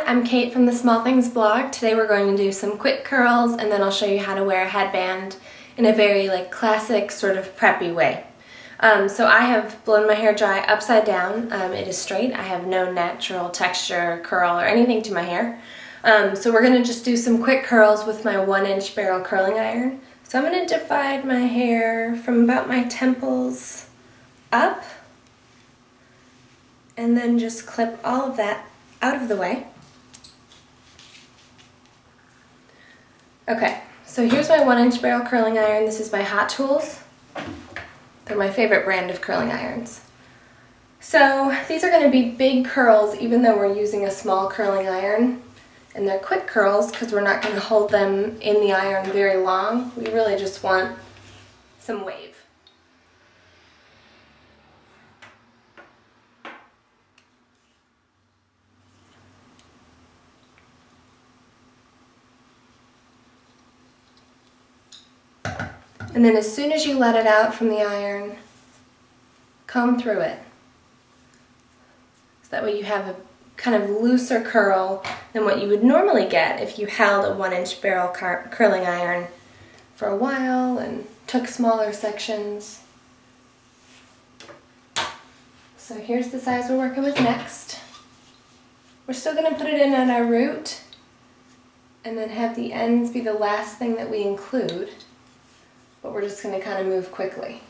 I'm Kate from the Small Things blog. Today we're going to do some quick curls and then I'll show you how to wear a headband in a very classic sort of preppy way. So I have blown my hair dry upside down. It is straight. I have no natural texture, curl, or anything to my hair. So we're going to just do some quick curls with my 1-inch barrel curling iron. So I'm going to divide my hair from about my temples up and then just clip all of that out of the way. Okay, so here's my 1-inch barrel curling iron. This is by Hot Tools. They're my favorite brand of curling irons. So these are going to be big curls even though we're using a small curling iron. And they're quick curls because we're not going to hold them in the iron very long. We really just want some wave. And then as soon as you let it out from the iron, comb through it. So that way you have a kind of looser curl than what you would normally get if you held a 1-inch barrel curling iron for a while and took smaller sections. So here's the size we're working with next. We're still going to put it in at our root and then have the ends be the last thing that we include. But we're just going to kind of move quickly.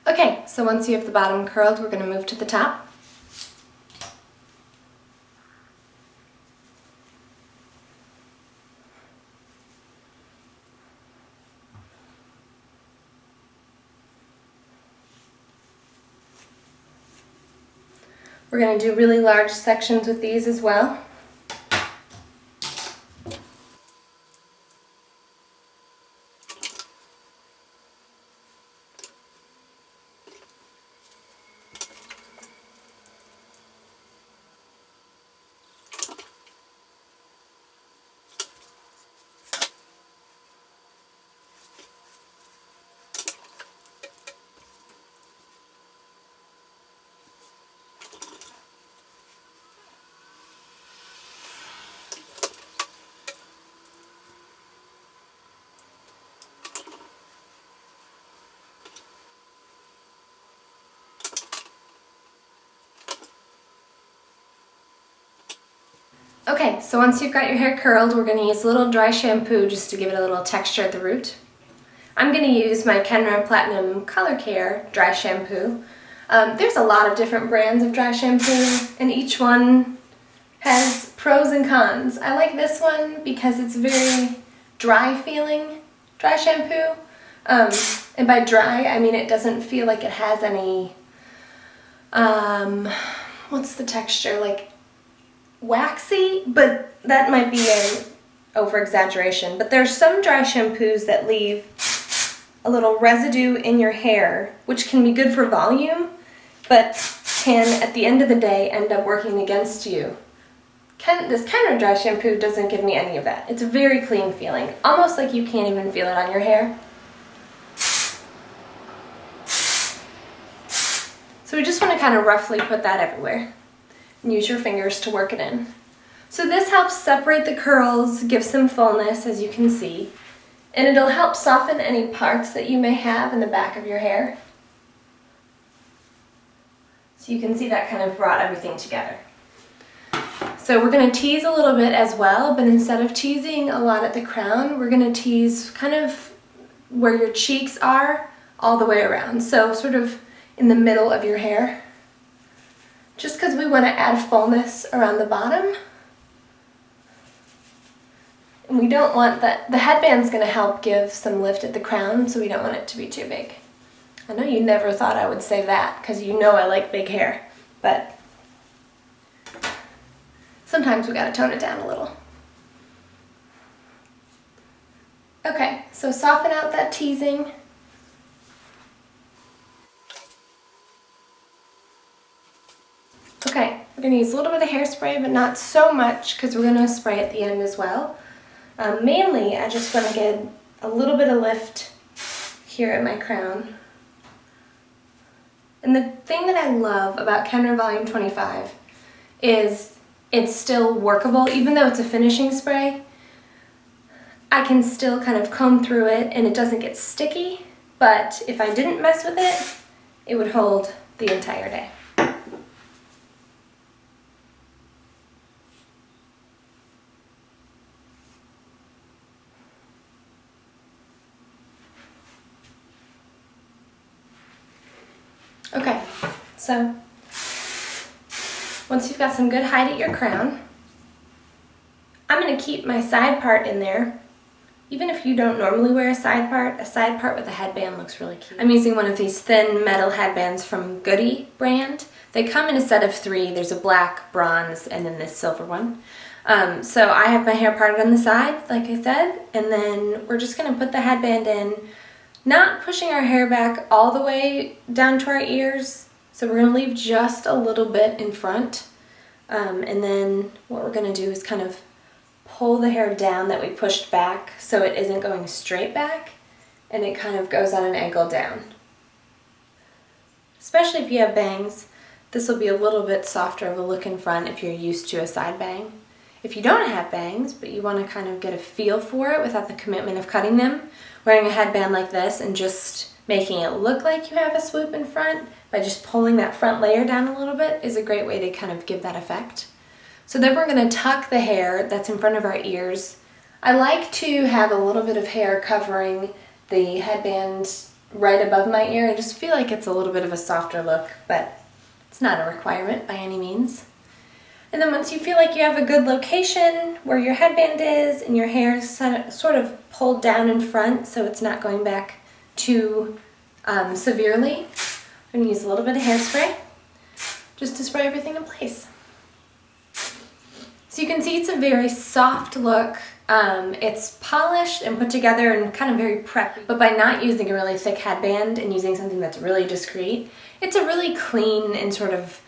Okay, so once you have the bottom curled, we're going to move to the top. We're going to do really large sections with these as well. Okay, so once you've got your hair curled, we're going to use a little dry shampoo just to give it a little texture at the root. I'm going to use my Kenra Platinum Color Care dry shampoo. There's a lot of different brands of dry shampoo, and each one has pros and cons. I like this one because it's very dry feeling dry shampoo. And by dry, I mean it doesn't feel like it has any, what's the texture, like waxy, but that might be an over-exaggeration. But there's some dry shampoos that leave a little residue in your hair, which can be good for volume, but can, at the end of the day, end up working against you. This Kenra dry shampoo doesn't give me any of that. It's very clean feeling, almost like you can't even feel it on your hair. So we just want to kind of roughly put that everywhere. And use your fingers to work it in. So this helps separate the curls, give some fullness, as you can see, and it'll help soften any parts that you may have in the back of your hair. So you can see that kind of brought everything together. So we're going to tease a little bit as well, but instead of teasing a lot at the crown, we're going to tease kind of where your cheeks are all the way around. So sort of in the middle of your hair. Just because we want to add fullness around the bottom. And we don't want that, the headband's going to help give some lift at the crown, so we don't want it to be too big. I know you never thought I would say that because you know I like big hair, but sometimes we gotta tone it down a little. Okay, so soften out that teasing. Okay, we're going to use a little bit of hairspray, but not so much because we're going to spray at the end as well. Mainly, I just want to get a little bit of lift here at my crown. And the thing that I love about Kenra Volume 25 is it's still workable. Even though it's a finishing spray, I can still kind of comb through it and it doesn't get sticky. But if I didn't mess with it, it would hold the entire day. Okay, so once you've got some good height at your crown, I'm going to keep my side part in there. Even if you don't normally wear a side part with a headband looks really cute. I'm using one of these thin metal headbands from Goody brand. They come in a set of 3. There's a black, bronze, and then this silver one. So I have my hair parted on the side, like I said, and then we're just going to put the headband in, not pushing our hair back all the way down to our ears. So we're going to leave just a little bit in front. And then what we're going to do is kind of pull the hair down that we pushed back so it isn't going straight back and it kind of goes on an angle down. Especially if you have bangs, this will be a little bit softer of a look in front if you're used to a side bang. If you don't have bangs, but you want to kind of get a feel for it without the commitment of cutting them, wearing a headband like this and just making it look like you have a swoop in front by just pulling that front layer down a little bit is a great way to kind of give that effect. So then we're going to tuck the hair that's in front of our ears. I like to have a little bit of hair covering the headband right above my ear. I just feel like it's a little bit of a softer look, but it's not a requirement by any means. And then once you feel like you have a good location where your headband is and your hair is sort of pulled down in front so it's not going back too severely, I'm going to use a little bit of hairspray just to spray everything in place. So you can see it's a very soft look. It's polished and put together and kind of very preppy, but by not using a really thick headband and using something that's really discreet, it's a really clean and sort of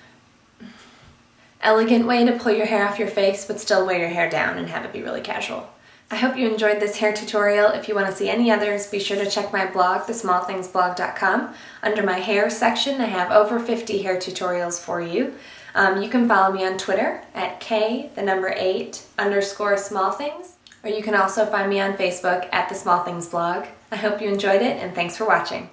elegant way to pull your hair off your face but still wear your hair down and have it be really casual. I hope you enjoyed this hair tutorial. If you want to see any others, be sure to check my blog, thesmallthingsblog.com. Under my hair section, I have over 50 hair tutorials for you. You can follow me on Twitter at K8_smallthings, or you can also find me on Facebook at The Small Things Blog. I hope you enjoyed it, and thanks for watching.